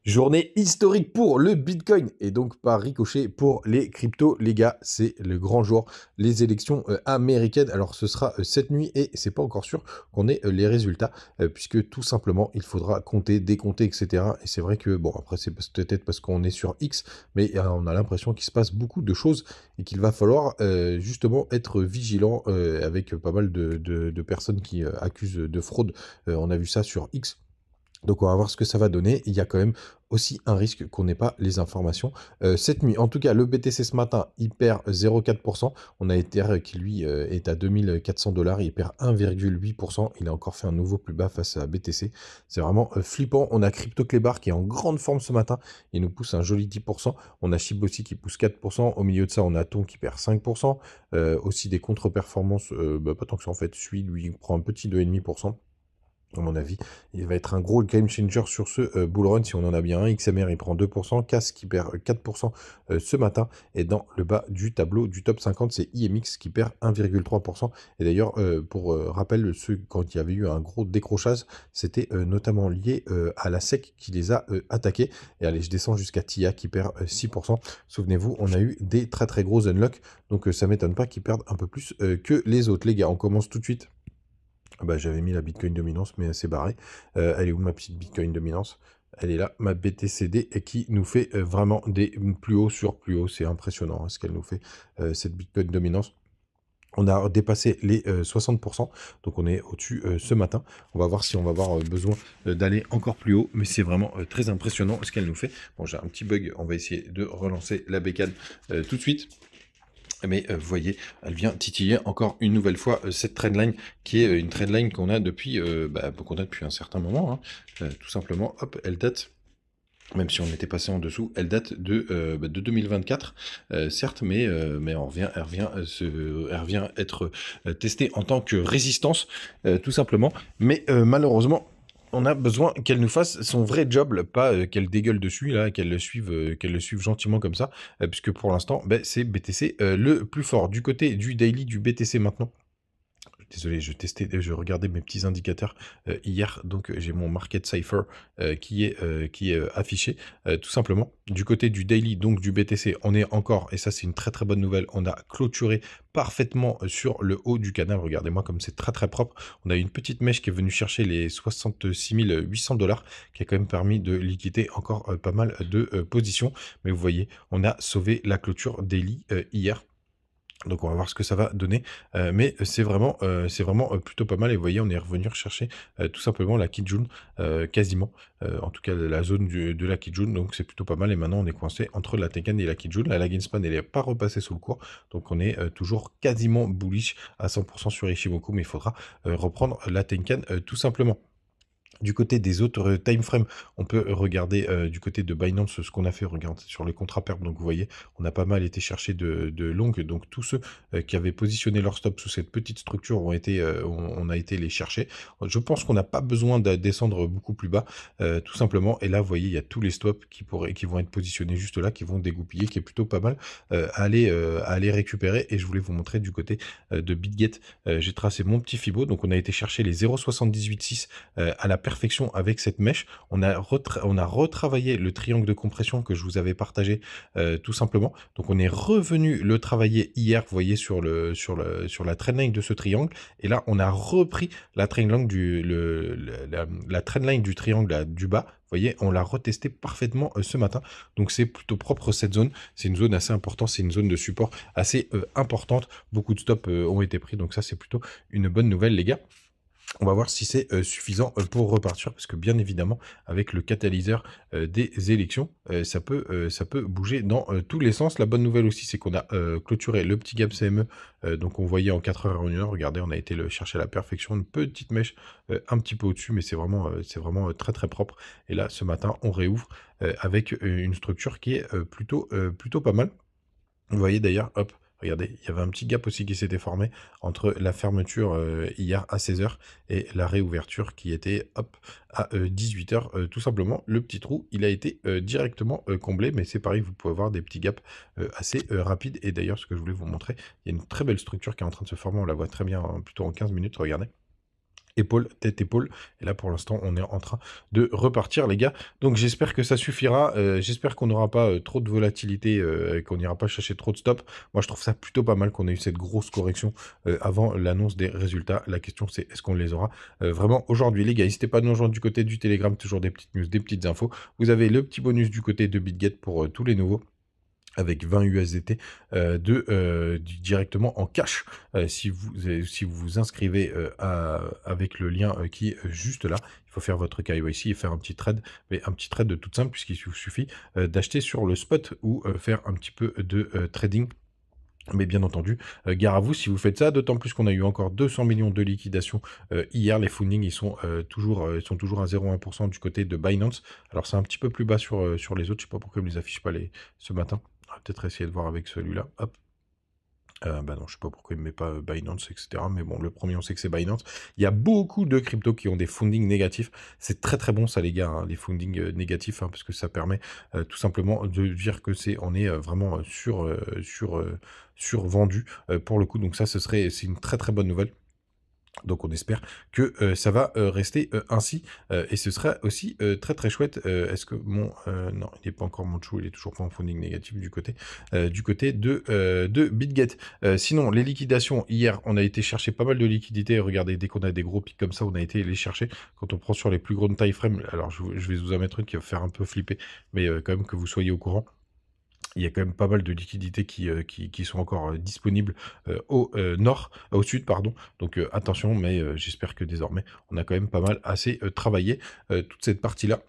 Journée historique pour le Bitcoin et donc par ricochet pour les cryptos. Les gars, c'est le grand jour, les élections américaines. Alors ce sera cette nuit et c'est pas encore sûr qu'on ait les résultats puisque tout simplement il faudra compter, décompter, etc. Et c'est vrai que bon, après c'est peut-être parce qu'on est sur X, mais on a l'impression qu'il se passe beaucoup de choses et qu'il va falloir justement être vigilant avec pas mal de personnes qui accusent de fraude. On a vu ça sur X. Donc on va voir ce que ça va donner. Il y a quand même aussi un risque qu'on n'ait pas les informations cette nuit. En tout cas, le BTC ce matin, il perd 0,4%. On a Ether qui lui est à 2400 $, il perd 1,8%. Il a encore fait un nouveau plus bas face à BTC. C'est vraiment flippant. On a CryptoClebar qui est en grande forme ce matin. Il nous pousse un joli 10%. On a SHIB aussi qui pousse 4%. Au milieu de ça, on a TON qui perd 5%. Aussi des contre-performances, pas tant que ça en fait. Celui, lui, il prend un petit 2,5%. À mon avis, il va être un gros game changer sur ce bull run si on en a bien un. XMR, il prend 2%, CAS qui perd 4% ce matin. Et dans le bas du tableau du top 50, c'est IMX qui perd 1,3%. Et d'ailleurs, pour rappel, quand il y avait eu un gros décrochage, c'était notamment lié à la SEC qui les a attaqués. Et allez, je descends jusqu'à TIA qui perd 6%. Souvenez-vous, on a eu des très très gros unlocks. Donc ça m'étonne pas qu'ils perdent un peu plus que les autres. Les gars, on commence tout de suite. Bah, j'avais mis la Bitcoin dominance, mais elle s'est barrée. Elle est où ma petite Bitcoin dominance? Elle est là, ma BTCD, et qui nous fait vraiment des plus hauts sur plus hauts. C'est impressionnant ce qu'elle nous fait, cette Bitcoin dominance. On a dépassé les 60%, donc on est au-dessus ce matin. On va voir si on va avoir besoin d'aller encore plus haut, mais c'est vraiment très impressionnant ce qu'elle nous fait. Bon, j'ai un petit bug, on va essayer de relancer la bécane tout de suite. Mais vous voyez, elle vient titiller encore une nouvelle fois cette trendline qui est une trendline qu'on a depuis un certain moment. Tout simplement, hop, elle date. Même si on était passé en dessous, elle date de 2024, certes, mais elle revient être testée en tant que résistance, tout simplement. Mais malheureusement, on a besoin qu'elle nous fasse son vrai job, pas qu'elle dégueule dessus, là, qu'elle le suive gentiment comme ça, puisque pour l'instant, c'est BTC le plus fort. Du côté du daily du BTC maintenant. Désolé, je regardais mes petits indicateurs hier, donc j'ai mon market cipher qui est affiché, tout simplement. Du côté du daily, donc du BTC, on est encore, et ça c'est une très très bonne nouvelle, on a clôturé parfaitement sur le haut du canal. Regardez-moi comme c'est très très propre. On a une petite mèche qui est venue chercher les 66 800 $, qui a quand même permis de liquider encore pas mal de positions. Mais vous voyez, on a sauvé la clôture daily hier. Donc on va voir ce que ça va donner, mais c'est vraiment plutôt pas mal. Et vous voyez, on est revenu rechercher tout simplement la Kijun, quasiment, en tout cas la zone de la Kijun, donc c'est plutôt pas mal. Et maintenant on est coincé entre la Tenkan et la Kijun. La Laginspan elle n'est pas repassée sous le cours, donc on est toujours quasiment bullish à 100% sur Ichimoku, mais il faudra reprendre la Tenkan tout simplement. Du côté des autres time frames, on peut regarder du côté de Binance ce qu'on a fait. Regarde sur les contrats perp. Donc vous voyez, on a pas mal été chercher de longues. Donc tous ceux qui avaient positionné leur stop sous cette petite structure ont été, on a été les chercher. Je pense qu'on n'a pas besoin de descendre beaucoup plus bas, tout simplement. Et là, vous voyez, il y a tous les stops qui vont être positionnés juste là, qui vont dégoupiller, qui est plutôt pas mal à aller récupérer. Et je voulais vous montrer du côté de BitGet. J'ai tracé mon petit Fibo. Donc on a été chercher les 0,786 à la perfection avec cette mèche. On a retravaillé le triangle de compression que je vous avais partagé tout simplement. Donc on est revenu le travailler hier, vous voyez, sur la trendline de ce triangle. Et là, on a repris la trendline la trendline du triangle là, du bas. Vous voyez, on l'a retesté parfaitement ce matin. Donc c'est plutôt propre cette zone. C'est une zone assez importante, c'est une zone de support assez importante. Beaucoup de stops ont été pris, donc ça c'est plutôt une bonne nouvelle les gars. On va voir si c'est suffisant pour repartir, parce que bien évidemment, avec le catalyseur des élections, ça peut bouger dans tous les sens. La bonne nouvelle aussi, c'est qu'on a clôturé le petit gap CME, donc on voyait en 4 heures et 1 heure. Regardez, on a été le chercher à la perfection, une petite mèche un petit peu au-dessus, mais c'est vraiment très très propre. Et là, ce matin, on réouvre avec une structure qui est plutôt pas mal. Vous voyez d'ailleurs, hop, regardez, il y avait un petit gap aussi qui s'était formé entre la fermeture hier à 16h et la réouverture qui était hop, à 18h. Tout simplement, le petit trou, il a été directement comblé, mais c'est pareil, vous pouvez avoir des petits gaps assez rapides. Et d'ailleurs, ce que je voulais vous montrer, il y a une très belle structure qui est en train de se former, on la voit très bien, hein, plutôt en 15 minutes, regardez. épaule, tête, épaule. Et là, pour l'instant, on est en train de repartir, les gars. Donc, j'espère que ça suffira. J'espère qu'on n'aura pas trop de volatilité et qu'on n'ira pas chercher trop de stop. Moi, je trouve ça plutôt pas mal qu'on ait eu cette grosse correction avant l'annonce des résultats. La question, c'est est-ce qu'on les aura vraiment aujourd'hui, les gars? N'hésitez pas à nous rejoindre du côté du Telegram. Toujours des petites news, des petites infos. Vous avez le petit bonus du côté de BitGet pour tous les nouveaux, avec 20 USDT directement en cash si vous vous inscrivez avec le lien qui est juste là. Il faut faire votre KYC et faire un petit trade, mais un petit trade de tout simple puisqu'il vous suffit d'acheter sur le spot ou faire un petit peu de trading. Mais bien entendu, gare à vous si vous faites ça, d'autant plus qu'on a eu encore 200 millions de liquidations hier. Les fundings, ils sont toujours à 0,1% du côté de Binance. Alors c'est un petit peu plus bas sur les autres, je sais pas pourquoi ils ne les affichent pas ce matin. On va peut-être essayer de voir avec celui-là. Hop. Bah non, je sais pas pourquoi il ne met pas Binance, etc. Mais bon, le premier, on sait que c'est Binance. Il y a beaucoup de cryptos qui ont des fundings négatifs. C'est très très bon ça, les gars, hein, les fundings négatifs, hein, parce que ça permet tout simplement de dire que on est vraiment survendu pour le coup. Donc ça, c'est une très très bonne nouvelle. Donc on espère que ça va rester ainsi et ce sera aussi très très chouette. Est-ce que mon... non, il n'est pas encore mon chou, il est toujours pas en funding négatif du côté de BitGet. Sinon, les liquidations, hier, on a été chercher pas mal de liquidités. Regardez, dès qu'on a des gros pics comme ça, on a été les chercher. Quand on prend sur les plus grandes time frames, alors je vais vous en mettre une qui va faire un peu flipper, mais quand même que vous soyez au courant. Il y a quand même pas mal de liquidités qui sont encore disponibles au sud, pardon. Donc attention, mais j'espère que désormais, on a quand même pas mal assez travaillé toute cette partie-là.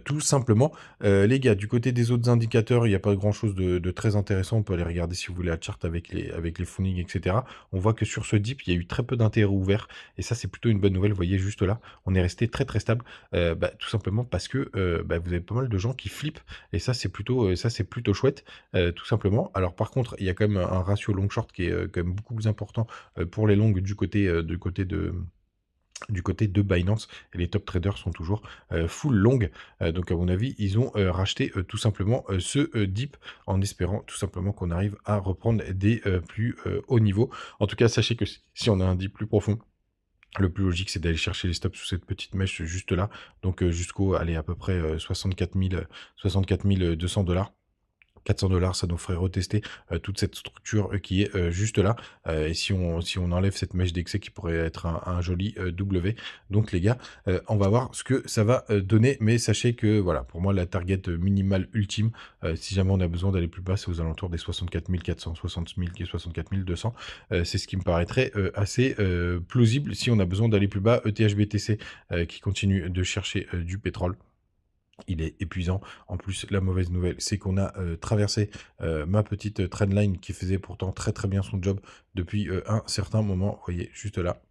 Tout simplement, les gars, du côté des autres indicateurs, il n'y a pas grand chose de très intéressant. On peut aller regarder si vous voulez la chart avec les fundings, etc. On voit que sur ce dip, il y a eu très peu d'intérêt ouvert. Et ça, c'est plutôt une bonne nouvelle. Vous voyez, juste là, on est resté très très stable. Tout simplement parce que vous avez pas mal de gens qui flippent. Et ça, c'est plutôt chouette, tout simplement. Alors par contre, il y a quand même un ratio long-short qui est quand même beaucoup plus important pour les longues du côté de Binance, et les top traders sont toujours full long. Donc à mon avis, ils ont racheté tout simplement ce dip en espérant tout simplement qu'on arrive à reprendre des plus hauts niveaux. En tout cas, sachez que si on a un dip plus profond, le plus logique, c'est d'aller chercher les stops sous cette petite mèche juste là, donc jusqu'au, allez, à peu près 64 200 $. 400 $, ça nous ferait retester toute cette structure qui est juste là. Et si on enlève cette mèche d'excès qui pourrait être un joli W. Donc les gars, on va voir ce que ça va donner. Mais sachez que voilà, pour moi, la target minimale ultime, si jamais on a besoin d'aller plus bas, c'est aux alentours des 64 400, 60 000 et 64 200. C'est ce qui me paraîtrait assez plausible si on a besoin d'aller plus bas. ETH-BTC qui continue de chercher du pétrole. Il est épuisant. En plus, la mauvaise nouvelle, c'est qu'on a traversé ma petite trendline qui faisait pourtant très très bien son job depuis un certain moment. Vous voyez, juste là.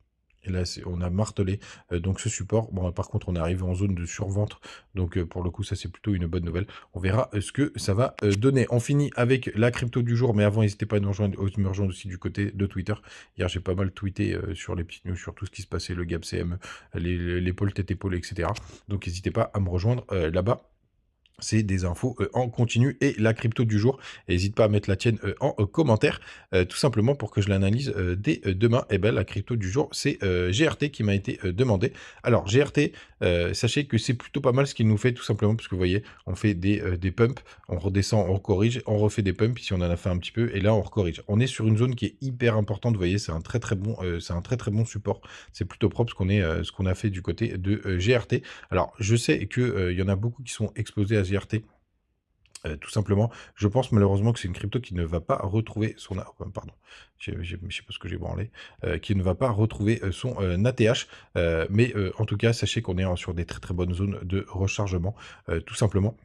Et là, on a martelé donc ce support. Bon, par contre, on est arrivé en zone de survente. Donc, pour le coup, ça, c'est plutôt une bonne nouvelle. On verra ce que ça va donner. On finit avec la crypto du jour. Mais avant, n'hésitez pas à me rejoindre aussi du côté de Twitter. Hier, j'ai pas mal tweeté sur les petites news, sur tout ce qui se passait, le gap CM, l'épaule, tête, épaule, etc. Donc, n'hésitez pas à me rejoindre là-bas. C'est des infos en continu et la crypto du jour. N'hésite pas à mettre la tienne en commentaire, tout simplement pour que je l'analyse dès demain. Et ben la crypto du jour, c'est GRT qui m'a été demandé. Alors GRT, sachez que c'est plutôt pas mal ce qu'il nous fait, tout simplement, parce que vous voyez, on fait des pumps, on redescend, on corrige, on refait des pumps, ici on en a fait un petit peu, et là on recorrige. On est sur une zone qui est hyper importante, vous voyez, c'est un très très bon support. C'est plutôt propre ce qu'on a fait du côté de GRT. Alors je sais que y en a beaucoup qui sont exposés à GRT. Tout simplement, je pense malheureusement que c'est une crypto qui ne va pas retrouver son... pardon, je sais pas ce que j'ai branlé. Qui ne va pas retrouver son ATH. Mais en tout cas, sachez qu'on est sur des très très bonnes zones de rechargement. Tout simplement.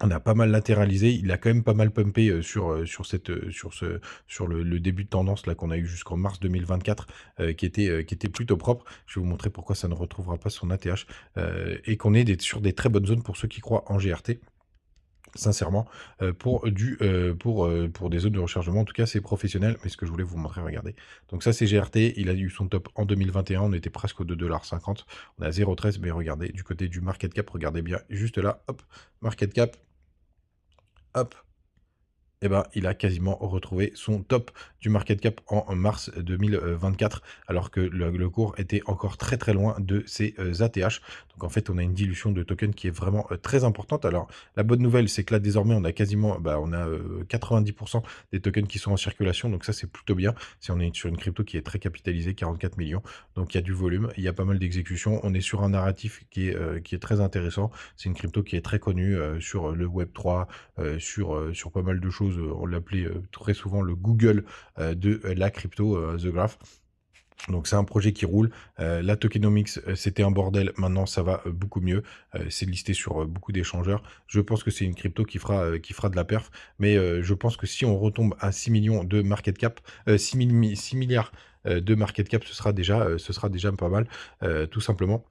On a pas mal latéralisé, il a quand même pas mal pumpé sur le début de tendance là qu'on a eu jusqu'en mars 2024 qui était plutôt propre. Je vais vous montrer pourquoi ça ne retrouvera pas son ATH et qu'on est sur des très bonnes zones pour ceux qui croient en GRT. Sincèrement, pour des zones de rechargement, en tout cas c'est professionnel, mais ce que je voulais vous montrer, regardez. Donc ça c'est GRT, il a eu son top en 2021, on était presque aux 2,50 $, on est à 0,13, mais regardez, du côté du market cap, regardez bien, juste là, hop, market cap, hop, eh ben, il a quasiment retrouvé son top du market cap en mars 2024, alors que le cours était encore très très loin de ses ATH. Donc en fait, on a une dilution de tokens qui est vraiment très importante. Alors la bonne nouvelle, c'est que là désormais, on a quasiment, on a 90% des tokens qui sont en circulation. Donc ça, c'est plutôt bien. Si on est sur une crypto qui est très capitalisée, 44 millions. Donc il y a du volume, il y a pas mal d'exécutions. On est sur un narratif qui est très intéressant. C'est une crypto qui est très connue sur le Web3, sur pas mal de choses. On l'appelait très souvent le Google de la crypto, The Graph. Donc c'est un projet qui roule. La tokenomics, c'était un bordel. Maintenant, ça va beaucoup mieux. C'est listé sur beaucoup d'échangeurs. Je pense que c'est une crypto qui fera de la perf. Mais je pense que si on retombe à 6 millions de market cap, 6 milliards de market cap, ce sera déjà pas mal, tout simplement.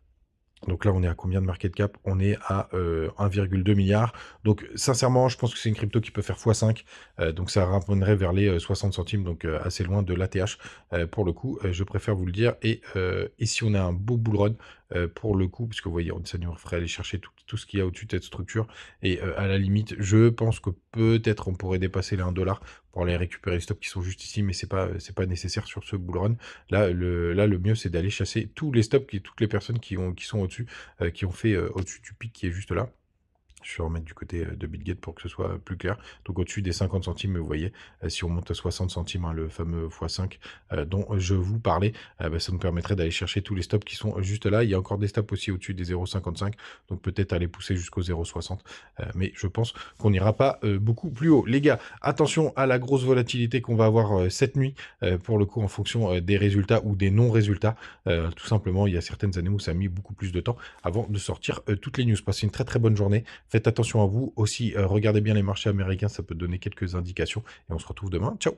Donc là, on est à combien de market cap? On est à 1,2 milliard. Donc sincèrement, je pense que c'est une crypto qui peut faire x5. Donc ça ramènerait vers les 60 centimes, donc assez loin de l'ATH. Pour le coup, je préfère vous le dire. Et si on a un beau bull run, pour le coup, parce que vous voyez, ça nous ferait aller chercher tout ce qu'il y a au-dessus de cette structure. Et à la limite, je pense que peut-être on pourrait dépasser les 1 dollar pour aller récupérer les stops qui sont juste ici, mais c'est pas nécessaire sur ce bull run. Là, le mieux, c'est d'aller chasser tous les stops, toutes les personnes qui sont au-dessus, qui ont fait au-dessus du pic qui est juste là. Je vais remettre du côté de Bitget pour que ce soit plus clair. Donc au-dessus des 50 centimes, vous voyez, si on monte à 60 centimes, hein, le fameux x5 dont je vous parlais, ça nous permettrait d'aller chercher tous les stops qui sont juste là. Il y a encore des stops aussi au-dessus des 0,55, donc peut-être aller pousser jusqu'au 0,60. Mais je pense qu'on n'ira pas beaucoup plus haut. Les gars, attention à la grosse volatilité qu'on va avoir cette nuit, pour le coup en fonction des résultats ou des non-résultats. Tout simplement, il y a certaines années où ça a mis beaucoup plus de temps avant de sortir toutes les news. Passez une très très bonne journée. Faites attention à vous. Aussi, regardez bien les marchés américains, ça peut donner quelques indications. Et on se retrouve demain. Ciao!